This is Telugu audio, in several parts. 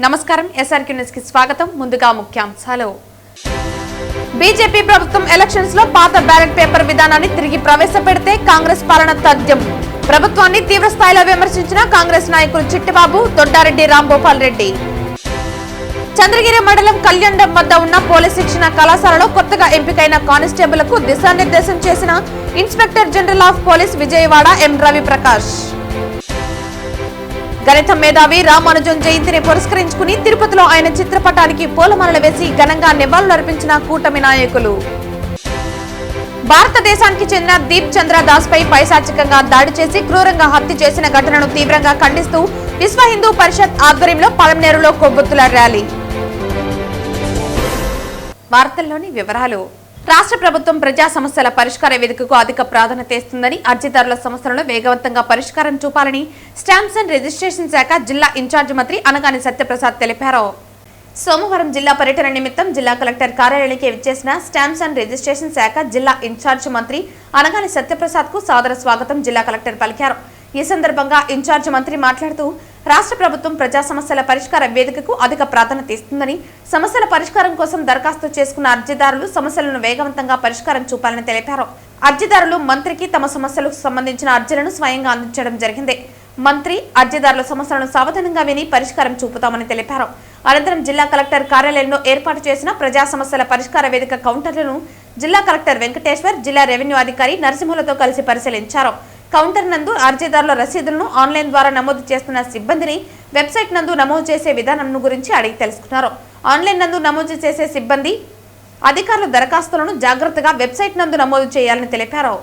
నమస్కారం ఎస్ఆర్కే న్యూస్ కి స్వాగతం. ముందుగా ముఖ్యాంశాలు. బీజేపీ ప్రభుత్వం ఎలక్షన్స్ లో పాత బ్యాలెట్ పేపర్ విధానాన్ని తిరిగి ప్రవేశపెడితే కాంగ్రెస్ పాలన తథ్యం. ప్రభుత్వాన్ని తీవ్ర స్థాయిలో విమర్శించిన కాంగ్రెస్ నాయకులు చిట్టిబాబు, దొడ్డారెడ్డి రాంగోపాల్ రెడ్డి. చంద్రగిరి మండలం కళ్యాణం వద్ద ఉన్న పోలీస్ శిక్షణ కళాశాలలో కొత్తగా ఎంపికైన కానిస్టేబుల్కు దిశానిర్దేశం చేసిన inspector general of police Vijayawada M Ravi Prakash. గణిత మేధావి రామానుజన్ జయంతిని పురస్కరించుకుని తిరుపతిలో ఆయన చిత్రపటానికి పూలమాలలు వేసి ఘనంగా నివాళులర్పించిన కూటమి నాయకులు. భారతదేశానికి చెందిన దీప్ చంద్ర దాస్ పై పైశాచికంగా దాడి చేసి క్రూరంగా హత్య చేసిన ఘటనను తీవ్రంగా ఖండిస్తూ విశ్వ హిందూ పరిషత్ ఆధ్వర్యంలో పలమనేరులో కొవ్వొత్తుల ర్యాలీ. వార్తల్లోని వివరాలు. రాష్ట్ర ప్రభుత్వం ప్రజా సమస్యల పరిష్కార వేదికకు అధిక ప్రాధాన్యత ఇస్తుందని, అర్జీదారుల సమస్యలను వేగవంతంగా పరిష్కారం చూపాలని స్టాంప్స్ అండ్ రిజిస్ట్రేషన్ శాఖ జిల్లా ఇన్ఛార్జి మంత్రి అనగాని సత్యప్రసాద్ తెలిపారు. సోమవారం జిల్లా పర్యటన నిమిత్తం జిల్లా కలెక్టర్ కార్యాలయానికి విచ్చేసిన స్టాంప్స్ అండ్ రిజిస్ట్రేషన్ శాఖ జిల్లా ఇన్ఛార్జి మంత్రి అనగాని సత్యప్రసాద్ కు సాదర స్వాగతం జిల్లా కలెక్టర్ పలికారు. ఈ సందర్భంగా ఇన్ఛార్జి మంత్రి మాట్లాడుతూ రాష్ట్ర ప్రభుత్వం ప్రజా సమస్యల పరిష్కార వేదికకు అధిక ప్రాధాన్యత ఇస్తుందని, సమస్యల పరిష్కారం కోసం దరఖాస్తు చేసుకున్న అర్జీదారులు సమస్యలను వేగవంతంగా పరిష్కారం చూపాలని తెలిపారు. అర్జీదారులు మంత్రికి తమ సమస్యలకు సంబంధించిన అర్జీలను స్వయంగా అందించడం జరిగింది. మంత్రి అర్జీదారుల సమస్యలను సావధానంగా విని పరిష్కారం చూపుతామని తెలిపారు. అనంతరం జిల్లా కలెక్టర్ కార్యాలయంలో ఏర్పాటు చేసిన ప్రజా సమస్యల పరిష్కార వేదిక కౌంటర్లను జిల్లా కలెక్టర్ వెంకటేశ్వర్, జిల్లా రెవెన్యూ అధికారి నరసింహులతో కలిసి పరిశీలించారు. కౌంటర్ నందు అర్జీదారుల రసీదులను ఆన్లైన్ ద్వారా నమోదు చేస్తున్న సిబ్బందిని వెబ్సైట్ నందు నమోదు చేసే విధానం గురించి అడిగి తెలుసుకున్నారు. ఆన్లైన్ నందు నమోదు చేసే సిబ్బంది అధికారులు దరఖాస్తులను జాగ్రత్తగా వెబ్సైట్ నందు నమోదు చేయాలని తెలిపారు.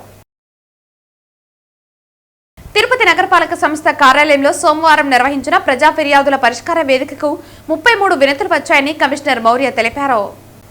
తిరుపతి నగరపాలక సంస్థ కార్యాలయంలో సోమవారం నిర్వహించిన ప్రజా ఫిర్యాదుల పరిష్కార వేదికకు 33 వినతులు వచ్చాయని కమిషనర్ మౌర్య తెలిపారు.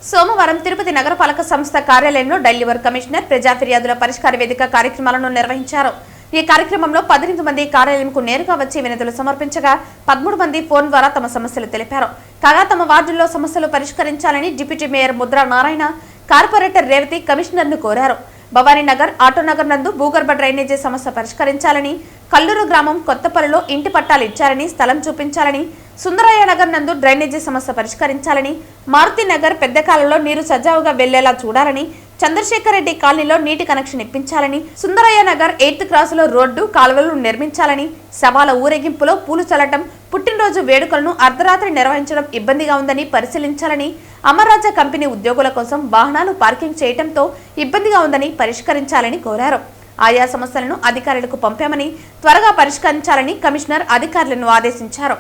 సోమవారం తిరుపతి నగరపాలక సంస్థ కార్యాలయంలో డెలివర్ కమిషనర్ ప్రజా ఫిర్యాదుల పరిష్కార వేదిక కార్యక్రమాలను నిర్వహించారు. ఈ కార్యక్రమంలో 18 మంది కార్యాలయంకు నేరుగా వచ్చి వినతులు సమర్పించగా 13 మంది ఫోన్ ద్వారా తమ సమస్యలు తెలిపారు. కాగా తమ వార్డుల్లో సమస్యలు పరిష్కరించాలని deputy mayor Mudra Narayana, corporator Revathi commissioner ను కోరారు. భవానీనగర్, ఆటోనగర్ నందు భూగర్భ డ్రైనేజీ సమస్య పరిష్కరించాలని, కల్లూరు గ్రామం కొత్తపల్లిలో ఇంటి పట్టాలు ఇచ్చారని, స్థలం చూపించాలని, సుందరయ్య నగర్ నందు డ్రైనేజీ సమస్య పరిష్కరించాలని, మారుతి నగర్ పెద్దకాలలో నీరు సజావుగా వెళ్లేలా చూడాలని, చంద్రశేఖర్ రెడ్డి కాలనీలో నీటి కనెక్షన్ ఇప్పించాలని, సుందరయ్య నగర్ 8th క్రాసులో రోడ్డు కాలువలు నిర్మించాలని, శవాల ఊరేగింపులో పూలు చల్లటం, పుట్టినరోజు వేడుకలను అర్ధరాత్రి నిర్వహించడం ఇబ్బందిగా ఉందని పరిశీలించాలని, అమర్రాజా కంపెనీ ఉద్యోగుల కోసం వాహనాలు పార్కింగ్ చేయడంతో ఇబ్బందిగా ఉందని పరిష్కరించాలని కోరారు. ఆయా సమస్యలను అధికారులకు పంపామని త్వరగా పరిష్కరించాలని కమిషనర్ అధికారులను ఆదేశించారు.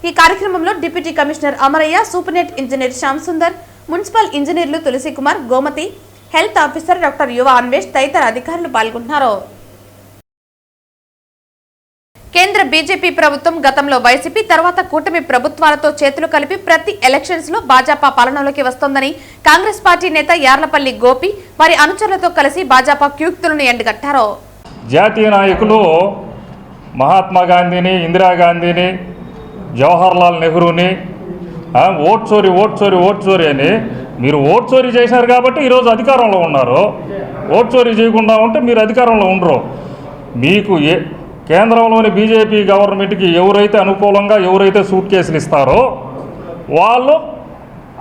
ఈ కార్యక్రమంలో deputy commissioner Amaraiah, superintendent engineer Shyam Sundar, municipal ఇంజనీర్లు Tulasi Kumar, Gomathi, health officer doctor Yuva Anvesh తదితర అధికారులు పాల్గొన్నారు. కేంద్ర బీజేపీ ప్రభుత్వం గతంలో వైసీపీ తర్వాత కూటమి ప్రభుత్వాలతో చేతులు కలిపి ప్రతి ఎలక్షన్స్ లో భాజపా పాలనలోకి వస్తోందని కాంగ్రెస్ పార్టీ నేత యార్లపల్లి గోపి వారి అనుచరులతో కలిసి భాజపా క్యూక్తులను ఎండగట్టారు. జాతీయ నాయకులు మహాత్మా గాంధీని, ఇందిరాగాంధీని, జవహర్లాల్ నెహ్రూని ఓట్ చోరీ అని మీరు ఓట్ చోరీ చేశారు కాబట్టి ఈరోజు అధికారంలో ఉన్నారు. ఓట్ చోరీ చేయకుండా ఉంటే మీరు అధికారంలో ఉండరు. మీకు కేంద్రంలోని బీజేపీ గవర్నమెంట్కి ఎవరైతే అనుకూలంగా ఎవరైతే సూట్ కేసులు ఇస్తారో వాళ్ళు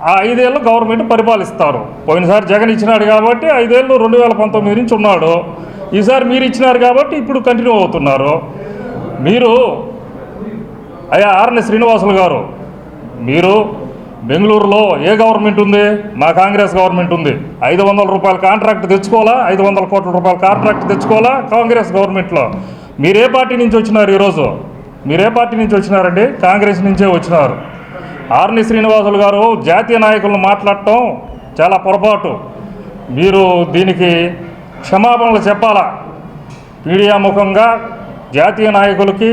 ఆ 5 ఏళ్ళు గవర్నమెంట్ పరిపాలిస్తారు. పోయినసారి జగన్ ఇచ్చినాడు కాబట్టి 5 ఏళ్ళు 2019 నుంచి ఉన్నాడు. ఈసారి మీరు ఇచ్చినారు కాబట్టి ఇప్పుడు కంటిన్యూ అవుతున్నారు. మీరు అయ్యా ఆర్ఎన్ శ్రీనివాసులు గారు, మీరు బెంగళూరులో ఏ గవర్నమెంట్ ఉంది? మా కాంగ్రెస్ గవర్నమెంట్ ఉంది. 500 రూపాయల కాంట్రాక్ట్ తెచ్చుకోవాలా, 500 కోట్ల రూపాయల కాంట్రాక్ట్ తెచ్చుకోవాలా కాంగ్రెస్ గవర్నమెంట్లో. మీరే పార్టీ నుంచి వచ్చినారు? ఈరోజు మీరే పార్టీ నుంచి వచ్చినారండి? కాంగ్రెస్ నుంచే వచ్చినారు. ఆర్ఎన్ శ్రీనివాసులు గారు జాతీయ నాయకులను మాట్లాడటం చాలా పొరపాటు. మీరు దీనికి క్షమాపణలు చెప్పాలా. మీడియా ముఖంగా జాతీయ నాయకులకి,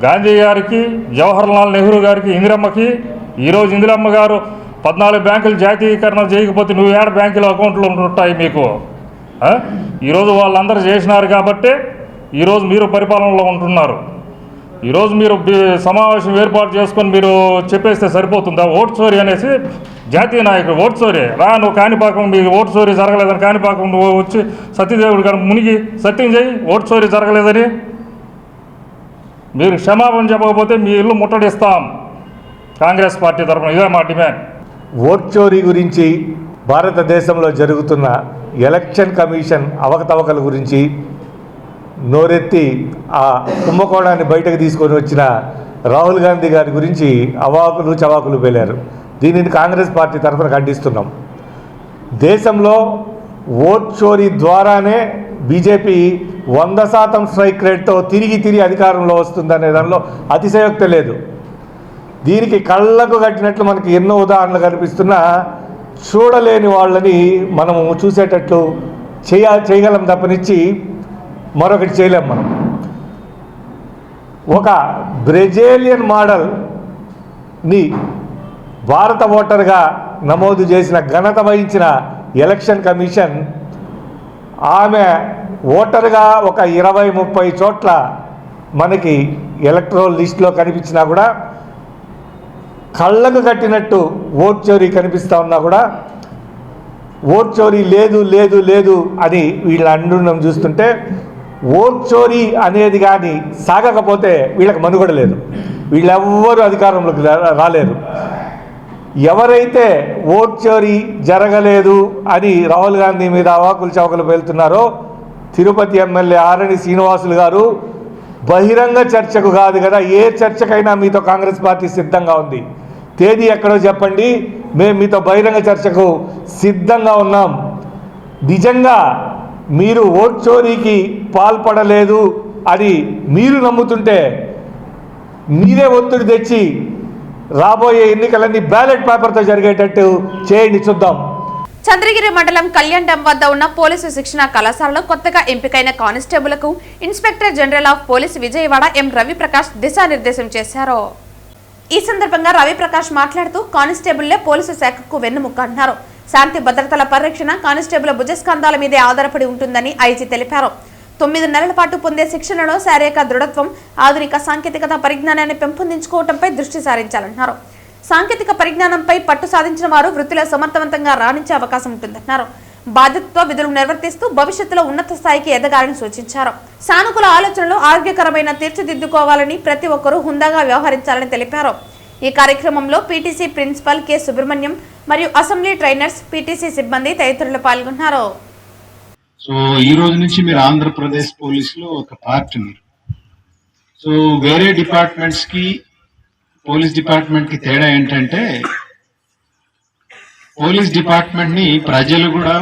గాంధీ గారికి, జవహర్లాల్ నెహ్రూ గారికి, ఇందిరమ్మకి, ఈరోజు ఇందిరమ్మ గారు 14 బ్యాంకులు జాతీయకరణ చేయకపోతే నువ్వు 7 బ్యాంకుల అకౌంట్లు ఉంటాయి మీకు. ఈరోజు వాళ్ళందరూ చేసినారు కాబట్టి ఈరోజు మీరు పరిపాలనలో ఉంటున్నారు. ఈరోజు మీరు సమావేశం ఏర్పాటు చేసుకొని మీరు చెప్పేస్తే సరిపోతుందా? ఓటు చోరీ అనేసి జాతీయ నాయకుడు ఓటు చోరీ నువ్వు కాణిపాకం మీ ఓటు చోరీ జరగలేదని కాణిపాకం నువ్వు వచ్చి సత్యదేవుడు గారు మునిగి సత్యం చేయి ఓటు చోరీ జరగలేదని. మీరు క్షమాపణ చెప్పకపోతే మీ ఇల్లు ముట్టడిస్తాం. కాంగ్రెస్ పార్టీ తరఫున ఇదే మా డిమాండ్. ఓట్ చోరీ గురించి, భారతదేశంలో జరుగుతున్న ఎలక్షన్ కమిషన్ అవకతవకల గురించి నోరెత్తి ఆ కుంభకోణాన్ని బయటకు తీసుకొని వచ్చిన రాహుల్ గాంధీ గారి గురించి అవాకులు చవాకులు పేలారు. దీనిని కాంగ్రెస్ పార్టీ తరఫున ఖండిస్తున్నాం. దేశంలో ఓట్ చోరీ ద్వారానే బీజేపీ 100% స్ట్రైక్ రేట్తో తిరిగి అధికారంలో వస్తుందనే దానిలో అతిశయోక్తి లేదు. దీనికి కళ్ళకు కట్టినట్లు మనకి ఎన్నో ఉదాహరణలు కనిపిస్తున్నా చూడలేని వాళ్ళని మనము చూసేటట్లు చేయగలం తప్పనిచ్చి మరొకటి చేయలేం. మనం ఒక బ్రెజిలియన్ మోడల్ని భారత ఓటర్గా నమోదు చేసిన ఘనత వహించిన ఎలక్షన్ కమిషన్ ఆమె ఓటర్గా ఒక 20-30 చోట్ల మనకి ఎలక్ట్రల్ లిస్టులో కనిపించినా కూడా కళ్ళకు కట్టినట్టు ఓట్ చోరీ కనిపిస్తూ ఉన్నా కూడా ఓట్ చోరీ లేదు అని వీళ్ళ అండుండం చూస్తుంటే ఓట్ చోరీ అనేది కానీ సాగకపోతే వీళ్ళకి మనుగడ లేదు. వీళ్ళెవ్వరూ అధికారంలోకి రాలేరు. ఎవరైతే ఓట్ చోరీ జరగలేదు అని రాహుల్ గాంధీ మీద అవాకులు చవకలు పేలుతున్నారో తిరుపతి ఎమ్మెల్యే ఆరణి శ్రీనివాసులు గారు బహిరంగ చర్చకు కాదు కదా, ఏ చర్చకైనా మీతో కాంగ్రెస్ పార్టీ సిద్ధంగా ఉంది. తేదీ ఎక్కడో చెప్పండి, మేము మీతో బహిరంగ చర్చకు సిద్ధంగా ఉన్నాం. నిజంగా మీరు ఓట్ చోరీకి పాల్పడలేదు అని మీరు నమ్ముతుంటే మీరే ఒత్తిడి తెచ్చి రాబోయే ఎన్నికలన్నీ బ్యాలెట్ పేపర్తో జరిగేటట్టు చేయండి, చూద్దాం. చంద్రగిరి మండలం కళ్యాణ్ డ్యాం వద్ద ఉన్న పోలీసు శిక్షణ కళాశాలలో కొత్తగా ఎంపికైన కానిస్టేబుల్కు inspector general of police Vijayawada M Raviprakash దిశానిర్దేశం చేశారు. ఈ సందర్భంగా రవిప్రకాష్ మాట్లాడుతూ కానిస్టేబుల్లే పోలీసు శాఖకు వెన్నుముక్క అన్నారు. శాంతి భద్రతల పరిరక్షణ కానిస్టేబుల్ భుజస్కంధాల మీదే ఆధారపడి ఉంటుందని ఐజీ తెలిపారు. 9 నెలల పాటు పొందే శిక్షణలో శారీరక దృఢత్వం, ఆధునిక సాంకేతికత పరిజ్ఞానాన్ని పెంపొందించుకోవడంపై దృష్టి సారించాలన్నారు. సాంకేతిక పరిజ్ఞానంపై పట్టు సాధించిన వారు వృత్తిలో సమర్థవంతంగా రాణించే అవకాశం ఉంటుందన్నారు. బాధ్యతతో విధులు నిర్వర్తిస్తూ భవిష్యత్తులో ఉన్నత స్థాయికి ఎదగాలని సూచించారు. సానుకూల ఆలోచనలు ఆరోగ్యకరమైన తీర్చిదిద్దుకోవాలని, ప్రతి ఒక్కరూ హుందాగా వ్యవహరించాలని తెలిపారు. ఈ కార్యక్రమంలో పీటీసీ ప్రిన్సిపల్ కె సుబ్రహ్మణ్యం మరియు అసెంబ్లీ ట్రైనర్స్, పీటీసీ సిబ్బంది తదితరులు పాల్గొన్నారు. సో ఈ రోజు నుంచి మీరు ఆంధ్రప్రదేశ్ పోలీసులో ఒక పార్ట్ మీరు. సో వేరే డిపార్ట్మెంట్స్ కి పోలీస్ డిపార్ట్మెంట్ కి తేడా ఏంటంటే పోలీస్ డిపార్ట్మెంట్ ని ప్రజలు కూడా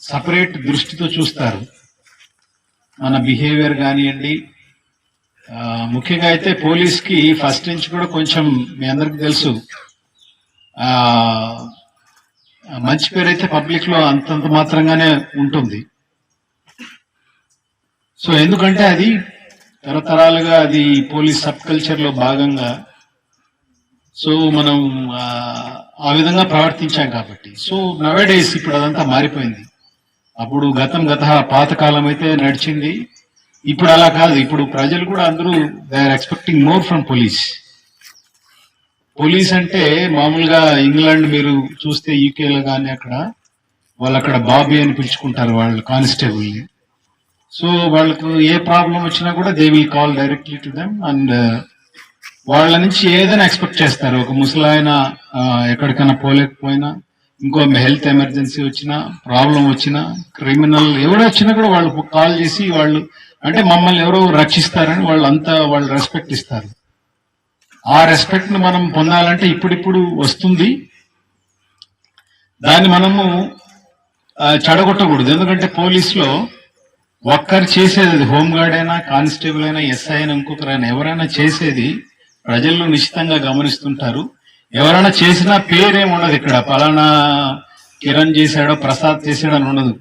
సపరేట్ దృష్టితో చూస్తారు. మన బిహేవియర్ కానివ్వండి, ముఖ్యంగా అయితే పోలీస్ కి ఫస్ట్ నుంచి కూడా కొంచెం మీ అందరికి తెలుసు మంచి పేరు అయితే పబ్లిక్ లో అంతంత మాత్రంగానే ఉంటుంది. సో ఎందుకంటే అది తరతరాలుగా అది పోలీస్ సబ్ కల్చర్ లో భాగంగా సో మనం ఆ విధంగా ప్రవర్తించాం కాబట్టి. సో నవేడేస్ ఇప్పుడు అదంతా మారిపోయింది. అప్పుడు గత పాతకాలం అయితే నడిచింది, ఇప్పుడు అలా కాదు. ఇప్పుడు ప్రజలు కూడా అందరూ they are expecting more from police. Police అంటే మామూలుగా ఇంగ్లాండ్ మీరు చూస్తే యూకేలో కానీ వాళ్ళు అక్కడ బాబీ అని పిలుచుకుంటారు వాళ్ళు కానిస్టేబుల్ని. సో వాళ్ళకు ఏ ప్రాబ్లం వచ్చినా కూడా they will call directly to them and వాళ్ళ నుంచి ఏదైనా ఎక్స్పెక్ట్ చేస్తారు. ఒక ముసలాయన ఎక్కడికైనా పోలేకపోయినా, ఇంకో హెల్త్ ఎమర్జెన్సీ వచ్చినా, ప్రాబ్లం వచ్చినా, క్రిమినల్ ఎవరు వచ్చినా కూడా వాళ్ళు కాల్ చేసి వాళ్ళు అంటే మమ్మల్ని ఎవరో రక్షిస్తారని వాళ్ళు రెస్పెక్ట్ ఇస్తారు. ఆ రెస్పెక్ట్ ను మనం పొందాలంటే ఇప్పుడిప్పుడు వస్తుంది. దాన్ని మనము చెడగొట్టకూడదు. ఎందుకంటే పోలీసులో ఒక్కరు చేసేది, హోంగార్డ్ అయినా, కానిస్టేబుల్ అయినా, ఎస్ఐ అయినా, ఇంకొకరైనా ఎవరైనా చేసేది ప్రజల్లో నిశ్చితంగా గమనిస్తుంటారు. ఎవరైనా చేసినా పేరేం ఉండదు. ఇక్కడ పలానా కిరణ్ చేశాడో, ప్రసాద్ చేశాడని ఉండదు.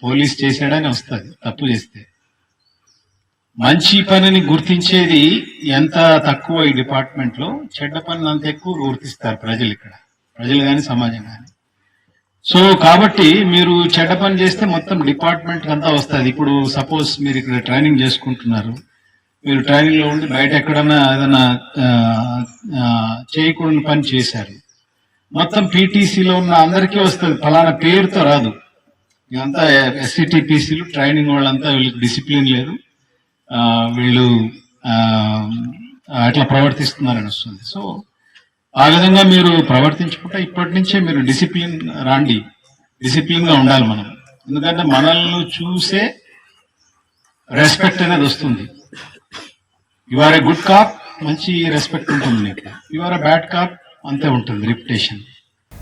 పోలీస్ చేశాడని వస్తుంది తప్పు చేస్తే. మంచి పనిని గుర్తించేది ఎంత తక్కువ ఈ డిపార్ట్మెంట్ లో, చెడ్డ పనిని అంత ఎక్కువ గుర్తిస్తారు ప్రజలు ఇక్కడ, ప్రజలు కానీ సమాజం కానీ. సో కాబట్టి మీరు చెడ్డ పని చేస్తే మొత్తం డిపార్ట్మెంట్ అంతా వస్తుంది. ఇప్పుడు సపోజ్ మీరు ఇక్కడ ట్రైనింగ్ చేసుకుంటున్నారు, మీరు ట్రైనింగ్ లో ఉండి బయట ఎక్కడన్నా ఏదైనా చేయకూడని పని చేశారు, మొత్తం పీటీసీలో ఉన్న అందరికీ వస్తుంది, ఫలానా పేరుతో రాదు. ఇదంతా ఎస్సీటీపీసీలు ట్రైనింగ్ వాళ్ళంతా వీళ్ళకి డిసిప్లిన్ లేదు, వీళ్ళు అట్లా ప్రవర్తిస్తున్నారని వస్తుంది. సో ఆ విధంగా మీరు ప్రవర్తించుకుంటే ఇప్పటి నుంచే మీరు డిసిప్లిన్ రాండి, డిసిప్లిన్ గా ఉండాలి మనం. ఎందుకంటే మనల్ని చూసే రెస్పెక్ట్ అనేది వస్తుంది. You are a good cop, మంచి రెస్పెక్ట్ ఉంటుంది నీకు. You are a bad cop, అంతే ఉంటుంది రిప్యుటేషన్.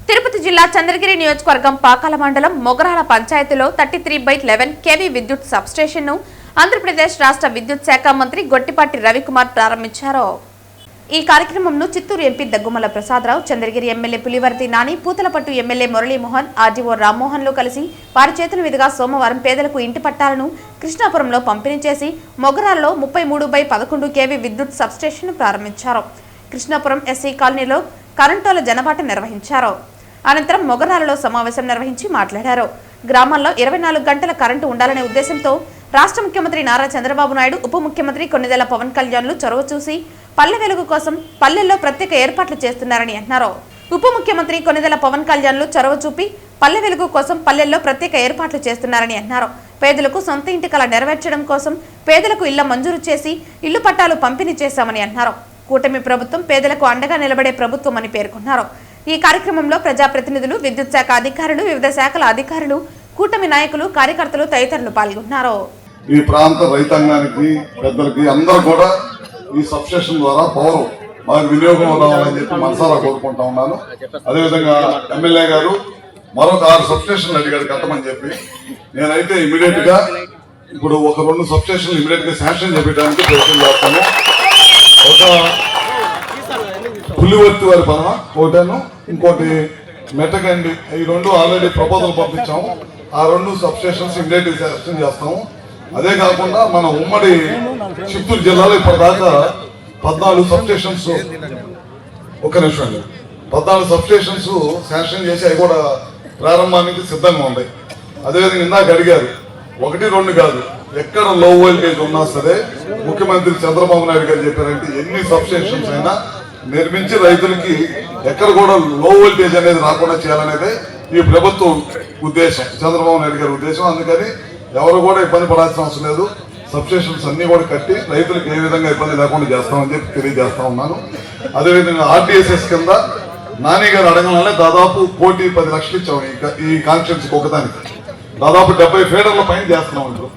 తిరుపతి జిల్లా చంద్రగిరి నియోజకవర్గం పాకాల మండలం మొగరాల పంచాయతీలో 33/11 kV విద్యుత్ సబ్స్టేషన్ ను ఆంధ్రప్రదేశ్ రాష్ట్ర విద్యుత్ శాఖ మంత్రి గొట్టిపాటి రవికుమార్ ప్రారంభించారు. ఈ కార్యక్రమంను Chittoor MP Daggumalla Prasadarao, Chandragiri MLA Pulivarthi Nani, Puthalapattu MLA Muralimohan, RDO రామ్మోహన్లు కలిసి వారి చేతుల మీదుగా సోమవారం పేదలకు ఇంటి పట్టాలను కృష్ణాపురంలో పంపిణీ చేసి మొగరాల్లో 33/11 kV విద్యుత్ సబ్స్టేషన్ ప్రారంభించారు. కృష్ణాపురం ఎస్సీ కాలనీలో కరెంటోల జనబాట నిర్వహించారు. అనంతరం మొగరాలలో సమావేశం నిర్వహించి మాట్లాడారు. గ్రామాల్లో 24 గంటల కరెంటు ఉండాలనే ఉద్దేశంతో రాష్ట్ర ముఖ్యమంత్రి నారా చంద్రబాబు నాయుడు, ఉప ముఖ్యమంత్రి కొన్నిదెల పవన్ కళ్యాణ్లు చొరవ చూసి పల్లె వెలుగు కోసం పల్లెల్లో ప్రత్యేక ఏర్పాట్లు చేస్తున్నారని అన్నారు. ఉప ముఖ్యమంత్రి కొన్నిదెల పవన్ కళ్యాణ్లు చొరవ చూపి పల్లె వెలుగు కోసం పల్లెల్లో ప్రత్యేక ఏర్పాట్లు చేస్తున్నారని అన్నారు. పేదలకు సొంత ఇంటి కల నెరవేర్చడం కోసం పేదలకు ఇళ్ల మంజూరు చేసి ఇళ్లు పట్టాలు పంపిణీ చేశామని అన్నారు. కూటమి ప్రభుత్వం పేదలకు అండగా నిలబడే ప్రభుత్వం అని పేర్కొన్నారు. ఈ కార్యక్రమంలో ప్రజాప్రతినిధులు, విద్యుత్ శాఖ అధికారులు, వివిధ శాఖల అధికారులు, కూటమి నాయకులు, కార్యకర్తలు తదితరులు పాల్గొన్నారు. ఈ ప్రాంత రైతాంగానికి, పెద్దలకి అందరూ కూడా ఈ సబ్స్టేషన్ ద్వారా పవర్ మాకు వినియోగం రావాలని చెప్పి మనసారా కోరుకుంటా ఉన్నాను. అదేవిధంగా ఎమ్మెల్యే గారు మరొక 6 సబ్స్టేషన్లు అడిగాడు కట్టమని చెప్పి, నేనైతే ఇమీడియట్ గా ఇప్పుడు ఒక 2 సబ్స్టేషన్లు ఇమీడియట్ గా శాంక్షన్ చేయడానికి ప్రయత్నం చేస్తాను. ఒక పులివర్తి వారి పరమ ఒకటాను, ఇంకోటి మెట్టకండి, ఈ 2 ఆల్రెడీ ప్రపోజల్ పంపించాము. ఆ 2 సబ్స్టేషన్స్ ఇమీడియట్ గా శాంక్షన్ చేస్తాము. అదే కాకుండా మన ఉమ్మడి చిత్తూరు జిల్లాలో ఇప్పటిదాకా 14 సబ్స్టేషన్స్, ఒక్క నిమిషం అండి, 14 సబ్స్టేషన్స్ శాంక్షన్ చేసి అవి కూడా ప్రారంభానికి సిద్ధంగా ఉన్నాయి. అదేవిధంగా ఇందాక అడిగారు, 1, 2 కాదు, ఎక్కడ లో వోల్టేజ్ ఉన్నా సరే ముఖ్యమంత్రి చంద్రబాబు నాయుడు గారు చెప్పారంటే ఎన్ని సబ్స్టేషన్స్ అయినా నిర్మించి రైతులకి ఎక్కడ కూడా లో వోల్టేజ్ అనేది రాకుండా చేయాలనేదే ఈ ప్రభుత్వం ఉద్దేశం, చంద్రబాబు నాయుడు గారి ఉద్దేశం. అందుకని ఎవరు కూడా ఇబ్బంది పడాల్సిన అవసరం లేదు. సబ్స్టేషన్స్ అన్ని కూడా కట్టి రైతులకు ఏ విధంగా ఇబ్బంది లేకుండా చేస్తామని చెప్పి తెలియజేస్తా ఉన్నాను. అదేవిధంగా ఆర్టీఎస్ఎస్ కింద నాని గారు అడగగానే దాదాపు 1,10 లక్షలు ఇచ్చాము ఈ కాన్స్టిట్యున్సీకి ఒకదానికి. దాదాపు 70 ఫీడర్ల పైన చేస్తున్నాం. ఇప్పుడు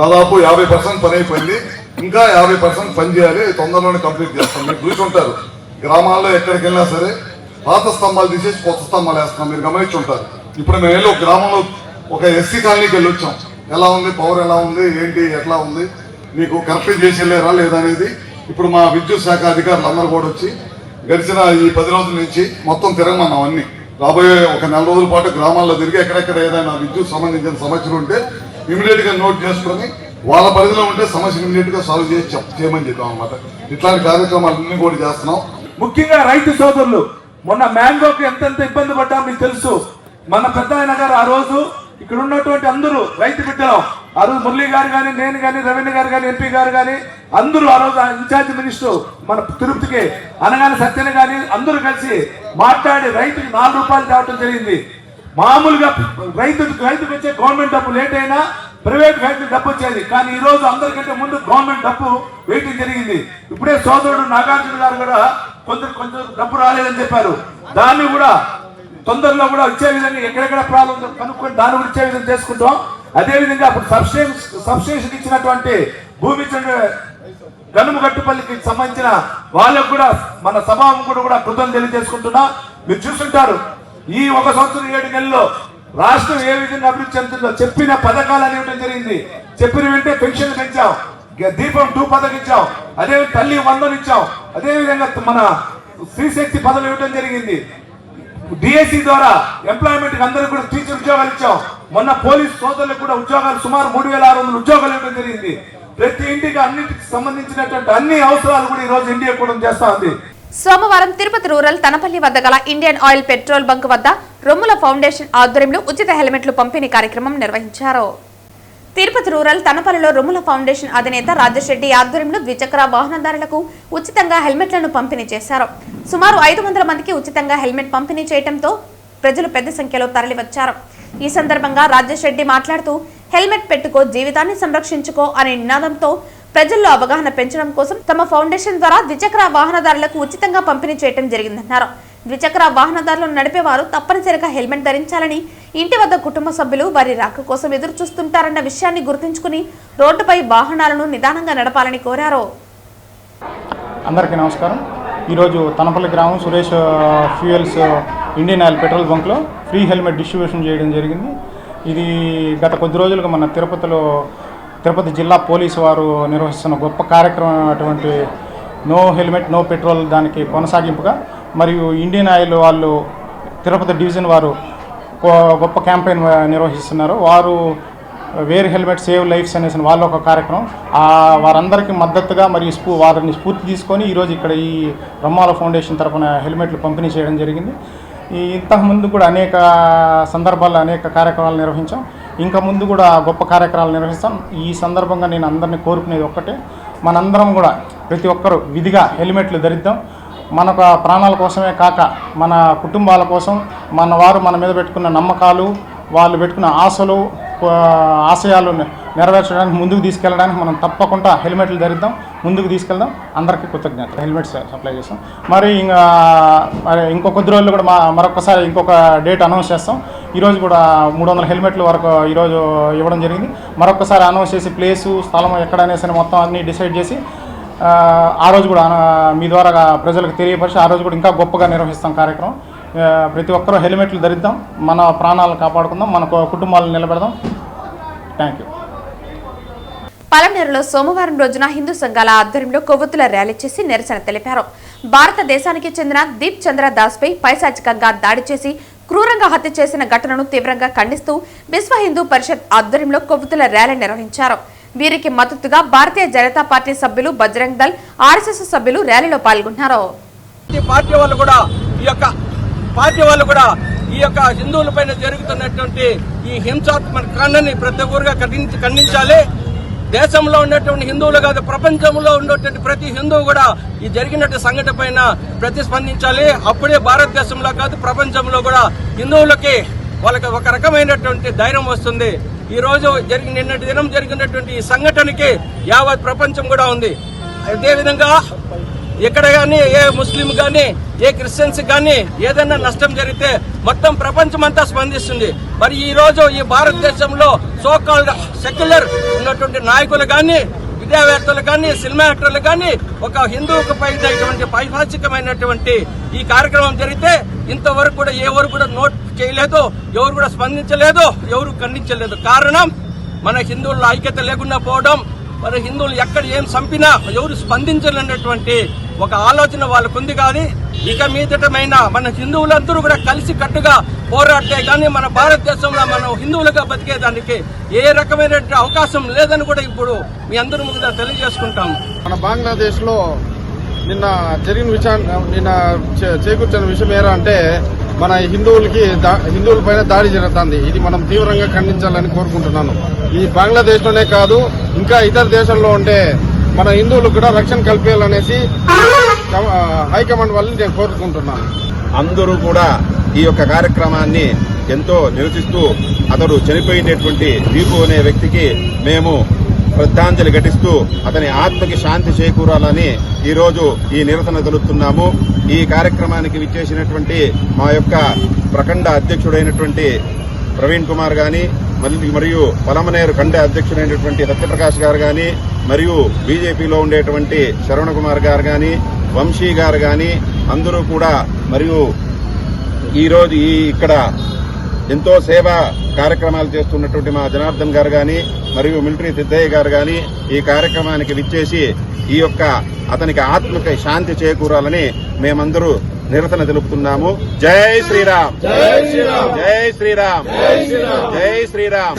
దాదాపు 50% పని అయిపోయింది. ఇంకా 50% పని చేయాలి, తొందరలోనే కంప్లీట్ చేస్తాం. మీరు చూసి ఉంటారు, గ్రామాల్లో ఎక్కడికి వెళ్ళినా సరే పాత స్తంభాలు తీసేసి కొత్త స్తంభాలు వేస్తున్నాం, మీరు గమనించి ఉంటారు. ఇప్పుడు మేము వెళ్ళి ఒక గ్రామంలో ఒక ఎస్సీ కాలనీకి వెళ్ళి వచ్చాం. ఎలా ఉంది పవర్, ఎలా ఉంది, ఏంటి, ఎట్లా ఉంది, మీకు కరెక్ట్ చేసి వెళ్ళారా లేదా అనేది ఇప్పుడు మా విద్యుత్ శాఖ అధికారులు అందరూ కూడా వచ్చి గడిచిన ఈ 10 రోజుల నుంచి మొత్తం తిరగమన్నాం. అన్ని రాబోయే ఒక 4 రోజుల పాటు గ్రామాల్లో తిరిగి ఎక్కడెక్కడ ఏదైనా విద్యుత్ సంబంధించిన సమస్యలు ఉంటే ఇమీడియట్ గా నోట్ చేసుకొని వాళ్ళ పరిధిలో ఉంటే సమస్యను ఇమీడియట్ గా సాల్వ్ చేసి చేయమని చెప్పాం అనమాట. ఇట్లాంటి కార్యక్రమాలన్నీ కూడా చేస్తున్నాం. ముఖ్యంగా రైతు సోదరులు, మొన్న మ్యాంగోకి ఎంతెంత ఇబ్బంది పడ్డాం మీకు తెలుసు. మన పెద్ద ఆయన గారు ఆ రోజు ఇక్కడ ఉన్నటువంటి అందరూ రైతు బిడ్డలం, ఆ రోజు మురళీ గారు కానీ, నేను కానీ, రవీంద్ర గారు కానీ, ఎంపీ గారు కానీ అందరూ ఆ రోజు ఇన్ఛార్జ్ మినిస్టర్ మన తిరుపతికి అనగానే సత్యన కానీ అందరూ కలిసి మాట్లాడి రైతుకి 4 రూపాయలు తేవటం జరిగింది. మామూలుగా రైతుకి వచ్చే గవర్నమెంట్ డబ్బు లేట్ అయినా ప్రైవేట్ ఫ్యాక్టరీ డబ్బు వచ్చేది, కానీ ఈ రోజు అందరికంటే ముందు గవర్నమెంట్ డబ్బు వెయిటింగ్ జరిగింది. ఇప్పుడే సోదరుడు నాగార్జున గారు కూడా కొంచెం డబ్బు రాలేదని చెప్పారు. దాన్ని కూడా తొందరలో కూడా వచ్చే విధంగా ఎక్కడెక్కడ ప్రాబ్లం కనుక్కొని దాన్ని కూడా ఇచ్చే విధంగా చేసుకుంటాం. అదేవిధంగా అప్పుడు సబ్స్టేషన్ ఇచ్చినటువంటి భూమి గనుమగట్టుపల్లికి సంబంధించిన వాళ్ళకు కూడా మన సభాముఖుడు కూడా కృతజ్ఞతలు తెలియజేసుకుంటున్నా. మీరు చూస్తుంటారు, ఈ 1 సంవత్సరం 7 నెలల్లో రాష్ట్రం ఏ విధంగా అభివృద్ధి చెందుతుందో చెప్పిన పథకాలు ఇవ్వడం జరిగింది. చెప్పిన వెంటనే పెన్షన్లు పెంచాం, దీపం 2 పథకం ఇచ్చాం, అదే తల్లి 100 ఇచ్చాం, అదేవిధంగా మన స్త్రీశక్తి పదవులు ఇవ్వడం జరిగింది. డిఎస్సి ద్వారా ఎంప్లాయ్మెంట్ అందరికీ కూడా టీచర్ ఉద్యోగాలు ఇచ్చాం. మొన్న పోలీస్ సోదరులకు కూడా ఉద్యోగాలు సుమారు 3,600 ఉద్యోగాలు ఇవ్వడం జరిగింది. ప్రతి ఇంటికి అన్నిటికి సంబంధించినటువంటి అన్ని అవసరాలు కూడా ఈ రోజు ఎన్డీఏ కూడా చేస్తా ఉంది. సోమవారం తిరుపతి రూరల్ తనపల్లి వద్ద గల ఇండియన్ ఆయిల్ పెట్రోల్ బంక్ వద్ద రొమ్ముల ఫౌండేషన్ ఆధ్వర్యంలో ఉచిత హెల్మెట్లు పంపిణీ కార్యక్రమం నిర్వహించారు. తిరుపతి రూరల్ తనపల్లిలో రొమ్ముల ఫౌండేషన్ అధినేత రాజేష్ రెడ్డి ఆధ్వర్యంలో ద్విచక్ర వాహనదారులకు ఉచితంగా హెల్మెట్లను పంపిణీ చేశారు. సుమారు 500 మందికి ఉచితంగా హెల్మెట్ పంపిణీ చేయడంతో ప్రజలు పెద్ద సంఖ్యలో తరలివచ్చారు. ఈ సందర్భంగా రాజేష్ రెడ్డి మాట్లాడుతూ హెల్మెట్ పెట్టుకో జీవితాన్ని సంరక్షించుకో అనే నినాదంతో ప్రజల్లో అవగాహన పెంచడం కోసం తమ ఫౌండేషన్ ద్వారా ద్విచక్ర వాహనదారులకు ఉచితంగా పంపిణీ చేయడం జరిగిందన్నారు. ద్విచక్ర వాహనదారులను నడిపేవారు తప్పనిసరిగా హెల్మెట్ ధరించాలని, ఇంటి వద్ద కుటుంబ సభ్యులు వారి రాక కోసం ఎదురు చూస్తుంటారన్న విషయాన్ని గుర్తుంచుకుని రోడ్డుపై వాహనాలను నిదానంగా నడపాలని కోరారు. అందరికీ నమస్కారం. ఈరోజు తనపల్లి గ్రామం Suresh fuels Indian oil petrol బంక్లో ఫ్రీ హెల్మెట్ డిస్ట్రిబ్యూషన్ చేయడం జరిగింది. ఇది గత కొద్ది రోజులుగా మన తిరుపతి జిల్లా పోలీసు వారు నిర్వహిస్తున్న గొప్ప కార్యక్రమం అటువంటి నో హెల్మెట్ నో పెట్రోల్ దానికి కొనసాగింపుగా మరియు ఇండియన్ ఆయిల్ వాళ్ళు తిరుపతి డివిజన్ వారు గొప్ప క్యాంపెయిన్ నిర్వహిస్తున్నారు. వారు వేర్ హెల్మెట్ సేవ్ లైఫ్స్ అనేసి వాళ్ళ ఒక కార్యక్రమం. వారందరికీ మద్దతుగా మరియు వారిని స్ఫూర్తి తీసుకొని ఈరోజు ఇక్కడ ఈ బ్రహ్మాల ఫౌండేషన్ తరఫున హెల్మెట్లు పంపిణీ చేయడం జరిగింది. ఇంతకుముందు కూడా అనేక సందర్భాల్లో అనేక కార్యక్రమాలు నిర్వహించాం. ఇంకా ముందు కూడా గొప్ప కార్యక్రమాలు నిర్వహిస్తాం. ఈ సందర్భంగా నేను అందరినీ కోరుకునేది ఒక్కటే, మనందరం కూడా ప్రతి ఒక్కరూ విధిగా హెల్మెట్లు ధరిద్దాం. మన ప్రాణాల కోసమే కాక మన కుటుంబాల కోసం, మన వారు మన మీద పెట్టుకున్న నమ్మకాలు, వాళ్ళు పెట్టుకున్న ఆశయాలు నెరవేర్చడానికి ముందుకు తీసుకెళ్ళడానికి మనం తప్పకుండా హెల్మెట్లు ధరిద్దాం, ముందుకు తీసుకెళ్దాం. అందరికీ కృతజ్ఞత. హెల్మెట్స్ సప్లై చేస్తాం. మరి ఇంకో కొద్ది రోజులు కూడా మరొకసారి ఇంకొక డేట్ అనౌన్స్ చేస్తాం. ఈరోజు కూడా 300 హెల్మెట్ల వరకు ఈరోజు ఇవ్వడం జరిగింది. మరొకసారి అనౌన్స్ చేసి ప్లేసు స్థలం ఎక్కడనేసి మొత్తం అన్నీ డిసైడ్ చేసి ఆ రోజు కూడా మీ ద్వారా ప్రజలకు తెలియపరిచి ఆ రోజు కూడా ఇంకా గొప్పగా నిర్వహిస్తాం కార్యక్రమం. ప్రతి ఒక్కరూ హెల్మెట్లు ధరిద్దాం, మన ప్రాణాలను కాపాడుకుందాం, మన కుటుంబాలను నిలబెడదాం. Thank you. పలమనేరులో సోమవారం రోజున హిందూ సంఘాల ఆధ్వర్యంలో కొవ్వొత్తుల ర్యాలీ చేసి నిరసన తెలిపారు. భారతదేశానికి చెందిన దీప్ చంద్ర దాస్ పై పైశాచికంగా దాడి చేసి క్రూరంగా హత్య చేసిన ఘటనను తీవ్రంగా ఖండిస్తూ విశ్వ హిందూ పరిషత్ ఆధ్వర్యంలో కొవ్వొత్తుల ర్యాలీ నిర్వహించారు. వీరికి మద్దతుగా భారతీయ జనతా పార్టీ సభ్యులు, బజరంగ్ దళ్, ఆర్ఎస్ఎస్ సభ్యులు ర్యాలీలో పాల్గొన్నారు. పార్టీ వాళ్ళు కూడా ఈ యొక్క హిందువుల పైన జరుగుతున్నటువంటి ఈ హింసాత్మక కాండని ప్రతి ఒక్కరుగా ఖండించాలి. దేశంలో ఉన్నటువంటి హిందువులు కాదు, ప్రపంచంలో ఉన్నటువంటి ప్రతి హిందువు కూడా ఈ జరిగినటువంటి సంఘటన పైన ప్రతిస్పందించాలి. అప్పుడే భారతదేశంలో కాదు ప్రపంచంలో కూడా హిందువులకి వాళ్ళకి ఒక రకమైనటువంటి ధైర్యం వస్తుంది. ఈ రోజు నిన్నటి దినం జరిగినటువంటి ఈ సంఘటనకి యావత్ ప్రపంచం కూడా ఉంది. అదేవిధంగా ఇక్కడ కానీ ఏ ముస్లిం కానీ ఏ క్రిస్టియన్స్ కానీ ఏదైనా నష్టం జరిగితే మొత్తం ప్రపంచం అంతా స్పందిస్తుంది. మరి ఈ రోజు ఈ భారతదేశంలో సోకాల్డ్ సెక్యులర్ ఉన్నటువంటి నాయకులు కానీ, విద్యావేత్తలు కానీ, సినిమా యాక్టర్లు కానీ ఒక హిందువుకు పైన ఇటువంటి పైశాచికమైనటువంటి ఈ కార్యక్రమం జరిగితే ఇంతవరకు కూడా ఎవరు కూడా నోట్ చేయలేదు, ఎవరు కూడా స్పందించలేదు, ఎవరు ఖండించలేదు. కారణం మన హిందువుల ఐక్యత లేకుండా పోవడం, మన హిందువులు ఎక్కడ ఏం చంపినా ఎవరు స్పందించాలన్నటువంటి ఒక ఆలోచన వాళ్ళకు ఉంది. కానీ ఇక మీదటమైన మన హిందువులందరూ కూడా కలిసి కట్టుగా పోరాడితే కానీ మన భారతదేశంలో మనం హిందువులుగా బతికేదానికి ఏ రకమైన అవకాశం లేదని కూడా ఇప్పుడు మీ అందరి ముందు తెలియజేసుకుంటాం. మన బంగ్లాదేశ్ లో నిన్న చేకూర్చిన విషయం ఏరా అంటే మన హిందువుల పైన దాడి జరుగుతుంది. ఇది మనం తీవ్రంగా ఖండించాలని కోరుకుంటున్నాను. ఈ బంగ్లాదేశ్ లోనే కాదు ఇంకా ఇతర దేశాల్లో ఉంటే మన హిందువులకు కూడా రక్షణ కల్పించాలనేసి హైకమాండ్ వాళ్ళని నేను కోరుకుంటున్నాను. అందరూ కూడా ఈ యొక్క కార్యక్రమాన్ని ఎంతో నిరసిస్తూ అతడు చనిపోయినటువంటి దీపు అనే వ్యక్తికి మేము శ్రద్ధాంజలి ఘటిస్తూ అతని ఆత్మకి శాంతి చేకూరాలని ఈరోజు ఈ నిరసన తెలుపుతున్నాము. ఈ కార్యక్రమానికి విచ్చేసినటువంటి మా యొక్క ప్రఖండ అధ్యక్షుడైనటువంటి ప్రవీణ్ కుమార్ గాని, మరియు పలమనేరు ఖండ అధ్యక్షుడైనటువంటి సత్యప్రకాష్ గారు గాని, మరియు బీజేపీలో ఉండేటువంటి శరవణ కుమార్ గారు గాని, వంశీ గారు గాని అందరూ కూడా, మరియు ఈరోజు ఇక్కడ ఎంతో సేవా కార్యక్రమాలు చేస్తున్నటువంటి మా జనార్దన్ గారు గాని, మరియు మిలిటరీ సిద్దయ్య గారు గాని ఈ కార్యక్రమానికి విచ్చేసి ఈ యొక్క అతనికి ఆత్మకి శాంతి చేకూరాలని మేమందరూ నిరసన తెలుపుతున్నాము. జై శ్రీరామ్, జై శ్రీరామ్, జై శ్రీరామ్, జై శ్రీరామ్.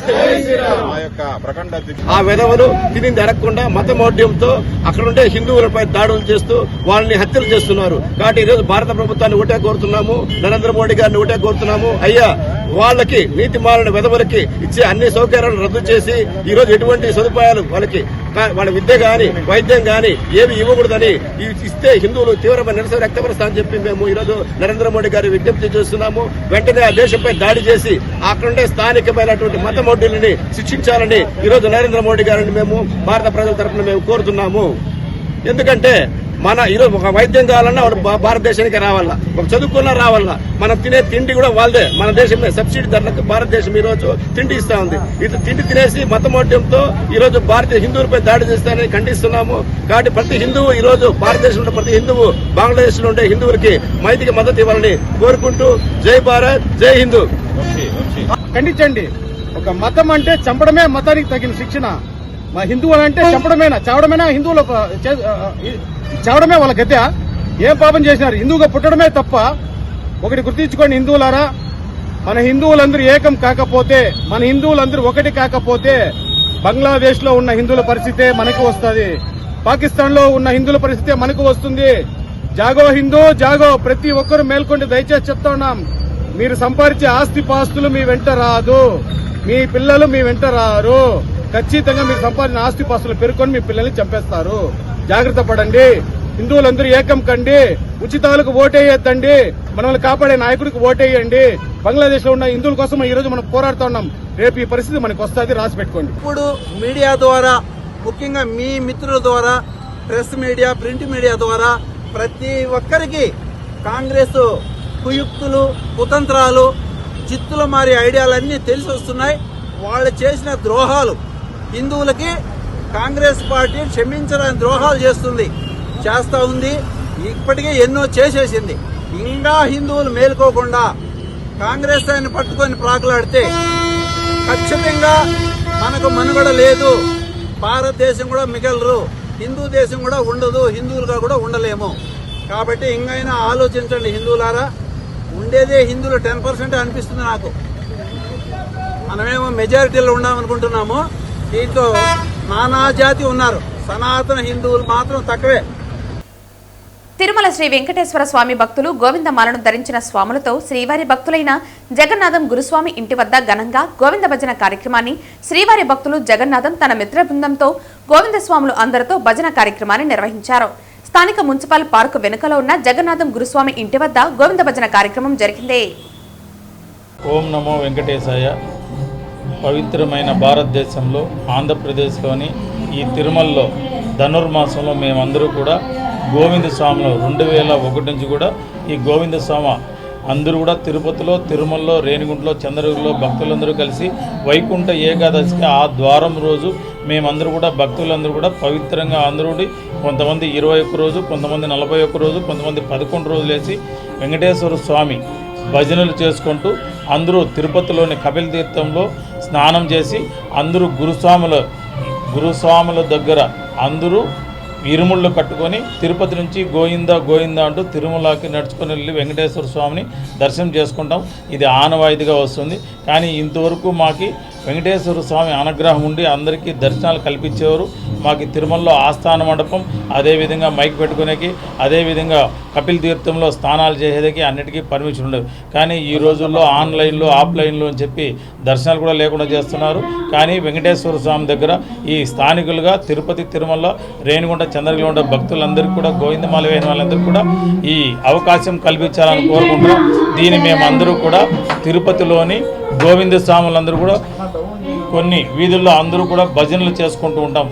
మా యొక్క ప్రఖండ ఆ వెధవలు తిని అడగకుండా మతమౌఢ్యంతో అక్కడుండే హిందువులపై దాడులు చేస్తూ వాళ్ళని హత్యలు చేస్తున్నారు. కాబట్టి ఈరోజు భారత ప్రభుత్వాన్ని ఒకటే కోరుతున్నాము, నరేంద్ర మోడీ గారిని ఒకటే కోరుతున్నాము. అయ్యా వాళ్ళకి నీతిమాలిన విధవులకి ఇచ్చే అన్ని సౌకర్యాలను రద్దు చేసి ఈ రోజు ఎటువంటి సదుపాయాలు వాళ్ళ విద్య గాని వైద్యం గాని ఏమి ఇవ్వకూడదని ఇస్తే హిందువులు తీవ్రమైన నిరసన వ్యక్తపరుస్తామని చెప్పి మేము ఈ రోజు నరేంద్ర మోడీ గారి విజ్ఞప్తి చేస్తున్నాము. వెంటనే ఆ దేశంపై దాడి చేసి అక్కడుండే స్థానికమైనటువంటి మతమౌఢ్యుల్ని శిక్షించాలని ఈ రోజు నరేంద్ర మోడీ గారిని మేము భారత ప్రజల తరఫున మేము కోరుతున్నాము. ఎందుకంటే మన ఈరోజు ఒక వైద్యం కావాలన్నా భారతదేశానికి రావాలా, ఒక చదువుకున్నా రావాలా, మనం తినే తిండి కూడా వాళ్ళదే. మన దేశమే సబ్సిడీ ధరలకు భారతదేశం ఈ రోజు తిండి ఇస్తా ఉంది. ఇది తిండి తినేసి మతమౌఢ్యంతో ఈ రోజు భారతీయ హిందువులపై దాడి చేస్తానని ఖండిస్తున్నాము. కాబట్టి ప్రతి హిందువు ఈ రోజు భారతదేశంలో ప్రతి హిందువు బంగ్లాదేశ్ లో ఉండే హిందువులకి మైతికి మద్దతు ఇవ్వాలని కోరుకుంటూ జై భారత్, జై హిందూ. ఖండించండి. ఒక మతం అంటే చంపడమే మతానికి తగిన శిక్షణ. మా హిందువులు అంటే చావడమేనా హిందువులు చావడమే వాళ్ళ గద్ద. ఏం పాపం చేసినారు? హిందువుగా పుట్టడమే తప్ప. ఒకటి గుర్తించుకోండి హిందువులారా, మన హిందువులందరూ ఏకం కాకపోతే, మన హిందువులందరూ ఒకటి కాకపోతే బంగ్లాదేశ్ లో ఉన్న హిందువుల పరిస్థితే మనకు వస్తుంది, పాకిస్తాన్ లో ఉన్న హిందువుల పరిస్థితే మనకు వస్తుంది. జాగో హిందూ జాగో. ప్రతి ఒక్కరూ మేల్కొండి. దయచేసి చెప్తా ఉన్నాం, మీరు సంపాదించే ఆస్తి పాస్తులు మీ వెంట రాదు, మీ పిల్లలు మీ వెంట రారు. ఖచ్చితంగా మీరు సంపాదించిన ఆస్తి పాస్తులు పెరుకొని మీ పిల్లల్ని చంపేస్తారు. జాగ్రత్త పడండి. హిందువులందరూ ఏకం కండి. ఉచితాలకు ఓటేయద్దండి. మనల్ని కాపాడే నాయకుడికి ఓటేయండి. బంగ్లాదేశ్ లో ఉన్న హిందువుల కోసం ఈ రోజు మనం పోరాడుతూ ఉన్నాం. రేపు ఈ పరిస్థితి మనకు వస్తుంది, రాసి పెట్టుకోండి. ఇప్పుడు మీడియా ద్వారా, ముఖ్యంగా మీ మిత్రుల ద్వారా, ప్రెస్ మీడియా, ప్రింట్ మీడియా ద్వారా ప్రతి ఒక్కరికి కాంగ్రెస్ కుయుక్తులు, కుతంత్రాలు, చిత్తుల మారి ఐడియాలన్నీ తెలిసి వస్తున్నాయి. వాళ్ళు చేసిన ద్రోహాలు హిందువులకి కాంగ్రెస్ పార్టీ క్షమించడానికి ద్రోహాలు చేస్తా ఉంది. ఇప్పటికే ఎన్నో చేసేసింది. ఇంకా హిందువులు మేలుకోకుండా కాంగ్రెస్ ఆయన పట్టుకొని ప్రాకులాడితే ఖచ్చితంగా మనకు మనుగడ లేదు. భారతదేశం కూడా మిగలరు, హిందూ దేశం కూడా ఉండదు, హిందువులుగా కూడా ఉండలేము. కాబట్టి ఇంకైనా ఆలోచించండి హిందువులారా. ఉండేదే హిందువులు 10% అనిపిస్తుంది నాకు. మనమేమో మెజారిటీలో ఉండామనుకుంటున్నాము. దీంట్లో నానా జాతి ఉన్నారు, సనాతన హిందువులు మాత్రం తక్కువే. తిరుమల శ్రీ వెంకటేశ్వర స్వామి భక్తులు గోవిందమాలను ధరించిన స్వాములతో శ్రీవారి భక్తులైన జగన్నాథం గురుస్వామి ఇంటి వద్ద ఘనంగా గోవింద భజన కార్యక్రమాన్ని శ్రీవారి భక్తులు జగన్నాథం తన మిత్ర బృందంతో గోవింద స్వాములు అందరితో భజన కార్యక్రమాన్ని నిర్వహించారు. స్థానిక మున్సిపల్ పార్కు వెనుకలో ఉన్న జగన్నాథం గురుస్వామి ఇంటి వద్ద గోవింద భజన కార్యక్రమం జరిగింది. ఓం నమో వెంకటేశాయ. పవిత్రమైన భారతదేశంలో ఆంధ్రప్రదేశ్లోని ఈ తిరుమలలో ధనుర్మాసంలో మేమందరూ కూడా గోవింద స్వాములు 2001 నుంచి కూడా ఈ గోవింద స్వామి అందరూ కూడా తిరుపతిలో, తిరుమలలో, రేణిగుంటలో, చంద్రగిరిలో భక్తులందరూ కలిసి వైకుంఠ ఏకాదశికి ఆ ద్వారం రోజు మేమందరూ కూడా భక్తులందరూ కూడా పవిత్రంగా అందరూ కొంతమంది 21 రోజు, కొంతమంది 41 రోజు, కొంతమంది 11 రోజులు వేసి వెంకటేశ్వర స్వామి భజనలు చేసుకుంటూ అందరూ తిరుపతిలోని కపిల తీర్థంలో స్నానం చేసి అందరూ గురుస్వాముల దగ్గర అందరూ ఇరుముళ్ళు కట్టుకొని తిరుపతి నుంచి గోయిందా గోయిందా అంటూ తిరుమలకి నడుచుకొని వెళ్ళి వెంకటేశ్వర స్వామిని దర్శనం చేసుకుంటాం. ఇది ఆనవాయితీగా వస్తుంది. కానీ ఇంతవరకు మాకు వెంకటేశ్వర స్వామి అనుగ్రహం ఉండి అందరికీ దర్శనాలు కల్పించేవారు. మాకు తిరుమలలో ఆస్థాన మండపం, అదేవిధంగా మైక్ పెట్టుకునేకి, అదేవిధంగా కపిల తీర్థంలో స్నానాలు చేసేదానికి అన్నిటికీ పర్మిషన్ ఉండదు. కానీ ఈ రోజుల్లో ఆన్లైన్లో, ఆఫ్లైన్లో అని చెప్పి దర్శనాలు కూడా లేకుండా చేస్తున్నారు. కానీ వెంకటేశ్వర స్వామి దగ్గర ఈ స్థానికులుగా తిరుపతి, తిరుమల, రేణిగుంట, చంద్రగిరిలో ఉండే భక్తులందరికీ కూడా గోవిందమాల వేసిన వాళ్ళందరికీ కూడా ఈ అవకాశం కల్పించాలని కోరుకుంటున్నాం. దీన్ని మేమందరూ కూడా తిరుపతిలోని గోవింద స్వాములందరూ కూడా కొన్ని వీధుల్లో అందరూ కూడా భజనలు చేసుకుంటూ ఉంటాం.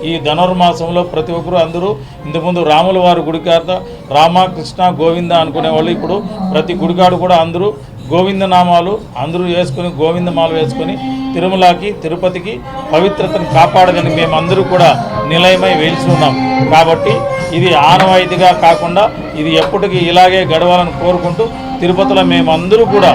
ఈ ధనుర్మాసంలో ప్రతి ఒక్కరూ అందరూ ఇంతకుముందు రాముల వారి గుడికాడ రామకృష్ణ గోవింద అనుకునేవాళ్ళు ఇప్పుడు ప్రతి గుడికాడు కూడా అందరూ గోవింద నామాలు అందరూ వేసుకొని గోవిందమాలు వేసుకొని తిరుమలకి, తిరుపతికి పవిత్రతను కాపాడదని మేమందరూ కూడా నిలయమై వేల్చి ఉన్నాం. కాబట్టి ఇది ఆనవాయితీగా కాకుండా ఇది ఎప్పటికీ ఇలాగే గడవాలని కోరుకుంటూ తిరుపతిలో మేమందరూ కూడా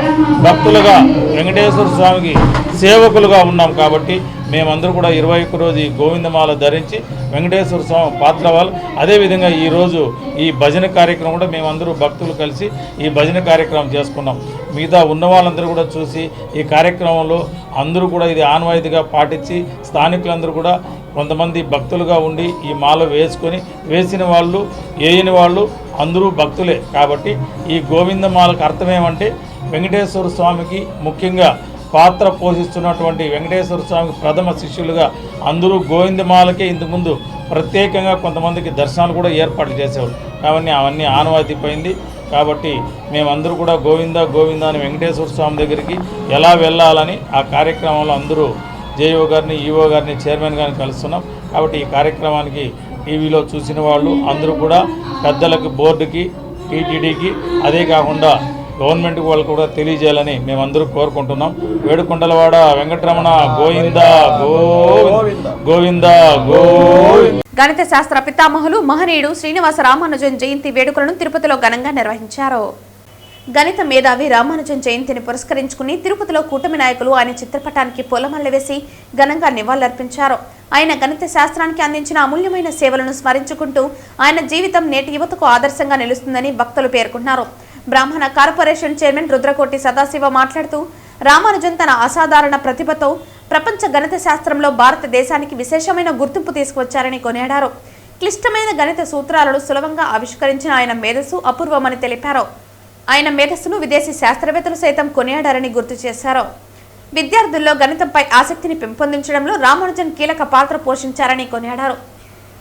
భక్తులుగా వెంకటేశ్వర స్వామికి సేవకులుగా ఉన్నాం. కాబట్టి మేమందరూ కూడా 21 రోజు ఈ గోవిందమాల ధరించి వెంకటేశ్వర స్వామి పాత్రవాళ్ళు. అదేవిధంగా ఈరోజు ఈ భజన కార్యక్రమం కూడా మేమందరూ భక్తులు కలిసి ఈ భజన కార్యక్రమం చేసుకున్నాం. మిగతా ఉన్న వాళ్ళందరూ కూడా చూసి ఈ కార్యక్రమంలో అందరూ కూడా ఇది ఆనవాయితీగా పాటించి స్థానికులందరూ కూడా కొంతమంది భక్తులుగా ఉండి ఈ మాల వేసిన వాళ్ళు వేయని వాళ్ళు అందరూ భక్తులే. కాబట్టి ఈ గోవిందమాలకు అర్థమేమంటే వెంకటేశ్వర స్వామికి ముఖ్యంగా పాత్ర పోషిస్తున్నటువంటి వెంకటేశ్వర స్వామికి ప్రథమ శిష్యులుగా అందరూ గోవిందమాలకే ఇంతకుముందు ప్రత్యేకంగా కొంతమందికి దర్శనాలు కూడా ఏర్పాట్లు చేసేవారు. కాబట్టి అవన్నీ ఆనవాయితీపోయింది. కాబట్టి మేమందరూ కూడా గోవింద గోవింద అని వెంకటేశ్వర స్వామి దగ్గరికి ఎలా వెళ్ళాలని ఆ కార్యక్రమంలో అందరూ జేఈఓ గారిని, ఈఓ గారిని, చైర్మన్ గారిని కలుస్తున్నాం. కాబట్టి ఈ కార్యక్రమానికి టీవీలో చూసిన వాళ్ళు అందరూ కూడా పెద్దలకు, బోర్డుకి, టీటీడీకి, అదే కాకుండా గవర్నమెంట్ వాళ్ళకు కూడా తెలియజేయాలని మేమందరూ కోరుకుంటున్నాం. వేడుకొండలవాడ వెంకటరమణ గోవింద గోవింద గోవింద గోవింద. గణిత శాస్త్ర పితామహులు మహనీయుడు శ్రీనివాస రామానుజన్ జయంతి వేడుకలను తిరుపతిలో ఘనంగా నిర్వహించారు. గణిత మేధావి రామానుజన్ జయంతిని పురస్కరించుకుని తిరుపతిలో కూటమి నాయకులు ఆయన చిత్రపటానికి పూలమాలలు వేసి ఘనంగా నివాళులర్పించారు. ఆయన గణిత శాస్త్రానికి అందించిన అమూల్యమైన సేవలను స్మరించుకుంటూ ఆయన జీవితం నేటి యువతకు ఆదర్శంగా నిలుస్తుందని భక్తులు పేర్కొన్నారు. బ్రాహ్మణ కార్పొరేషన్ చైర్మన్ రుద్రకోటి సదాశివ మాట్లాడుతూ రామానుజన్ తన అసాధారణ ప్రతిభతో ప్రపంచ గణిత శాస్త్రంలో భారతదేశానికి విశేషమైన గుర్తింపు తీసుకువచ్చారని కొనియాడారు. క్లిష్టమైన గణిత సూత్రాలను సులభంగా ఆవిష్కరించిన ఆయన మేధస్సు అపూర్వమని తెలిపారు. ఆయన మేధస్సును విదేశీ శాస్త్రవేత్తలు సైతం కొనియాడారని గుర్తు చేశారు. విద్యార్థుల్లో గణితంపై ఆసక్తిని పెంపొందించడంలో రామానుజన్ కీలక పాత్ర పోషించారని కొనియాడారు.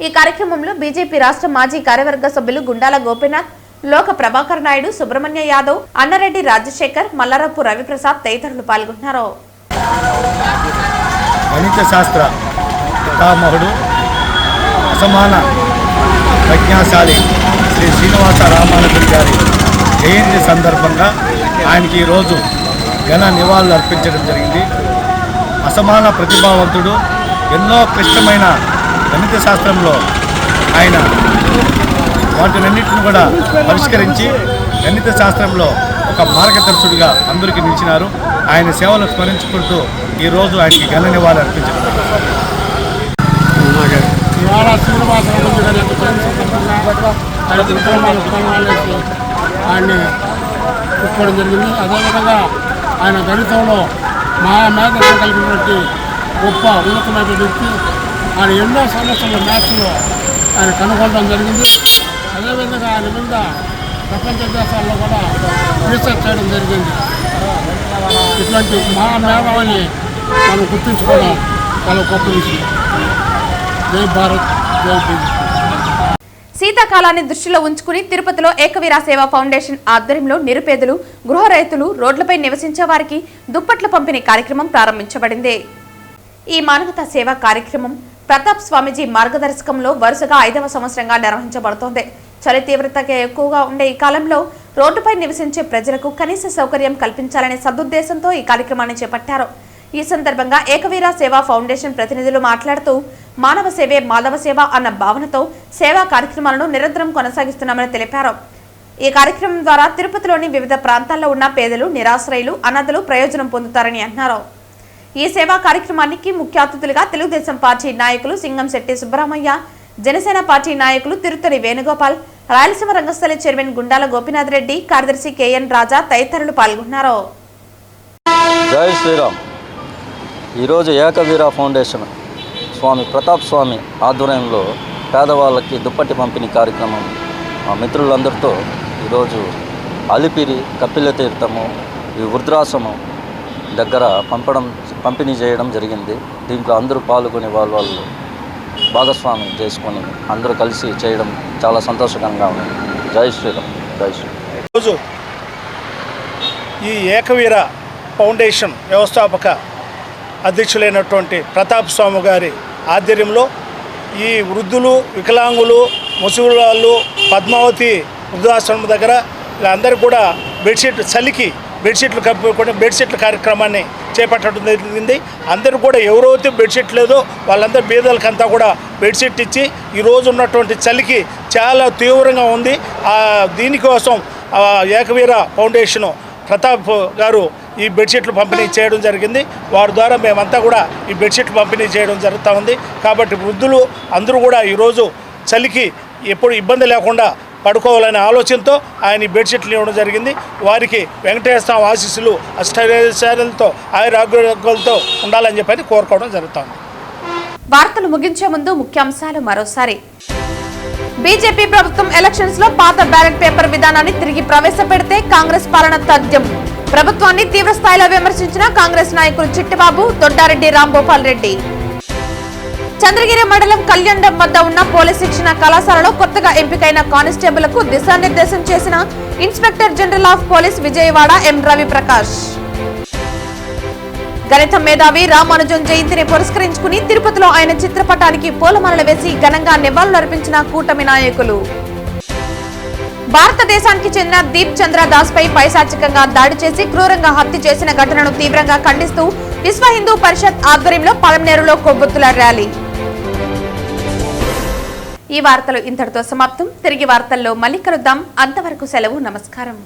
ఈ కార్యక్రమంలో బీజేపీ రాష్ట్ర మాజీ కార్యవర్గ సభ్యులు గుండాల గోపీనాథ్, లోక ప్రభాకర్ నాయుడు, సుబ్రహ్మణ్య యాదవ్, అన్నారెడ్డి రాజశేఖర్, మల్లారపు రవిప్రసాద్ తదితరులు పాల్గొన్నారు. గణిత శాస్త్ర పితామహుడు, అసమాన ప్రజ్ఞాశాలి శ్రీ శ్రీనివాస రామానుజన్ గారి జయంతి సందర్భంగా ఆయనకి ఈరోజు ఘన నివాళులు అర్పించడం జరిగింది. అసమాన ప్రతిభావంతుడు, ఎన్నో క్లిష్టమైన గణిత శాస్త్రంలో ఆయన వాటినన్నింటిని కూడా పరిష్కరించి గణిత శాస్త్రంలో ఒక మార్గదర్శకుడిగా అందరికీ నిలిచినారు. ఆయన సేవలు స్మరించుకుంటూ ఈరోజు ఆయనకి ఘన నివాళులు అర్పించడం ఆయన్ని చూసుకోవడం జరిగింది. అదేవిధంగా ఆయన గణితంలో మేధస్సు కలిగినటువంటి గొప్ప ఉన్నతమైన వ్యక్తి. ఆయన ఎన్నో సమస్యలు మ్యాథ్స్లో ఆయన కనుగొనడం జరిగింది. అదేవిధంగా ఆయన మీద ప్రపంచ దేశాల్లో కూడా రీసెర్చ్ చేయడం జరిగింది. ఇటువంటి మహామేధావిని మనం గుర్తుంచుకోవడం చాలా గొప్ప విషయం. జై భారత్, జై బీజేపీ. శీతాకాలాన్ని దృష్టిలో ఉంచుకుని తిరుపతిలో ఏకవీర సేవా ఫౌండేషన్ ఆధ్వర్యంలో నిరుపేదలు, గృహ రైతులు, రోడ్లపై నివసించే వారికి దుప్పట్ల పంపిణీ కార్యక్రమం ప్రారంభించబడింది. ఈ మానవతా సేవా కార్యక్రమం ప్రతాప్ స్వామీజీ మార్గదర్శకంలో వరుసగా 5వ సంవత్సరంగా నిర్వహించబడుతోంది. చలి తీవ్రతగా ఎక్కువగా ఉండే ఈ కాలంలో రోడ్డుపై నివసించే ప్రజలకు కనీస సౌకర్యం కల్పించాలనే సదుద్దేశంతో ఈ కార్యక్రమాన్ని చేపట్టారు. ఈ సందర్భంగా ఏకవీర సేవా ఫౌండేషన్ ప్రతినిధులు మాట్లాడుతూ మానవ సేవే మాధవ సేవ అన్న భావనతో సేవా కార్యక్రమాలను నిరంతరం కొనసాగిస్తున్నామని తెలిపారు. ఈ కార్యక్రమం ద్వారా తిరుపతిలోని వివిధ ప్రాంతాల్లో ఉన్న పేదలు, నిరాశ్రయులు, అనాథలు ప్రయోజనం పొందుతారని అన్నారు. ఈ సేవా కార్యక్రమానికి ముఖ్య అతిథులుగా తెలుగుదేశం పార్టీ నాయకులు సింగంశెట్టి సుబ్బరామయ్య, జనసేన పార్టీ నాయకులు తిరుత్తరి వేణుగోపాల్, రాయలసీమ రంగస్థలి చైర్మన్ గుండాల గోపీనాథ్ రెడ్డి, కార్యదర్శి కేఎన్ రాజా తదితరులు పాల్గొన్నారు. జై శ్రీరామ్. ఈరోజు ఏకవీర ఫౌండేషన్ స్వామి ప్రతాప్ స్వామి ఆధ్వర్యంలో పేదవాళ్ళకి దుప్పటి పంపిణీ కార్యక్రమం మా మిత్రులందరితో ఈరోజు అలిపిరి, కపిల తీర్థము, ఈ వృద్ధాశ్రమం దగ్గర పంపిణీ చేయడం జరిగింది. దీంట్లో అందరూ పాల్గొని వాళ్ళు భాగస్వామ్యం చేసుకొని అందరూ కలిసి చేయడం చాలా సంతోషకరంగా ఉంది. జై శ్రీరామ్, జై శ్రీరామ్. ఈరోజు ఈ ఏకవీర ఫౌండేషన్ వ్యవస్థాపక అధ్యక్షులైనటువంటి ప్రతాప్ స్వామి గారి ఆధ్వర్యంలో ఈ వృద్ధులు, వికలాంగులు, ముసలివాళ్ళు పద్మావతి వృద్ధాశ్రమం దగ్గర వీళ్ళందరూ కూడా చలికి బెడ్షీట్లు కప్పుకొని బెడ్షీట్ల కార్యక్రమాన్ని చేపట్టడం జరిగింది. అందరూ కూడా ఎవరైతే బెడ్షీట్ లేదో వాళ్ళందరూ బీదలకంతా కూడా బెడ్షీట్ ఇచ్చి ఈరోజు ఉన్నటువంటి చలికి చాలా తీవ్రంగా ఉంది. దీనికోసం ఏకవీర ఫౌండేషను ప్రతాప్ గారు ఈ బెడ్షీట్లు పంపిణీ చేయడం జరిగింది. వారి ద్వారా మేమంతా కూడా ఈ బెడ్షీట్లు పంపిణీ చేయడం జరుగుతూ ఉంది. కాబట్టి వృద్ధులు అందరూ కూడా ఈరోజు చలికి ఎప్పుడు ఇబ్బంది లేకుండా పడుకోవాలనే ఆలోచనతో ఆయన ఈ బెడ్షీట్లు ఇవ్వడం జరిగింది. వారికి వెంకటేశ్వర ఆశీస్సులు అష్టైశ్వర్యాలతో ఆయురారోగ్యాలతో ఉండాలని చెప్పని కోరుకోవడం జరుగుతుంది. వార్తలు ముగించే ముందు ముఖ్యాంశాలు మరోసారి. బీజేపీ ప్రభుత్వం ఎలక్షన్స్ లో పాత బ్యాలెట్ పేపర్ విధానాన్ని తిరిగి ప్రవేశపెడితే కాంగ్రెస్ పాలన తథ్యం. ప్రభుత్వాన్ని తీవ్ర స్థాయిలో విమర్శించిన కాంగ్రెస్ నాయకులు చిట్టిబాబు, దొడ్డారెడ్డి రాంగోపాల్ రెడ్డి. చంద్రగిరి మండలం కళ్యాణం వద్ద ఉన్న పోలీస్ శిక్షణ కళాశాలలో కొత్తగా ఎంపికైన కానిస్టేబుల్కు దిశానిర్దేశం చేసిన inspector general of police Vijayawada M Ravi Prakash. గణిత మేధావి రామానుజన్ జయంతిని పురస్కరించుకుని తిరుపతిలో ఆయన చిత్రపటానికి పూలమాలలు వేసి ఘనంగా నివాళులర్పించిన కూటమి నాయకులు. భారతదేశానికి చెందిన దీప్ చంద్ర దాస్ పై పైశాచికంగా దాడి చేసి క్రూరంగా హత్య చేసిన ఘటనను తీవ్రంగా ఖండిస్తూ విశ్వ హిందూ పరిషత్ ఆధ్వర్యంలో పలమనేరులో కొవ్వొత్తుల ర్యాలీ. ఈ వార్తలు ఇంతటితో సమాప్తం. తిరిగి వార్తల్లో మళ్ళీ కలుద్దాం. అంతవరకు సెలవు. నమస్కారం.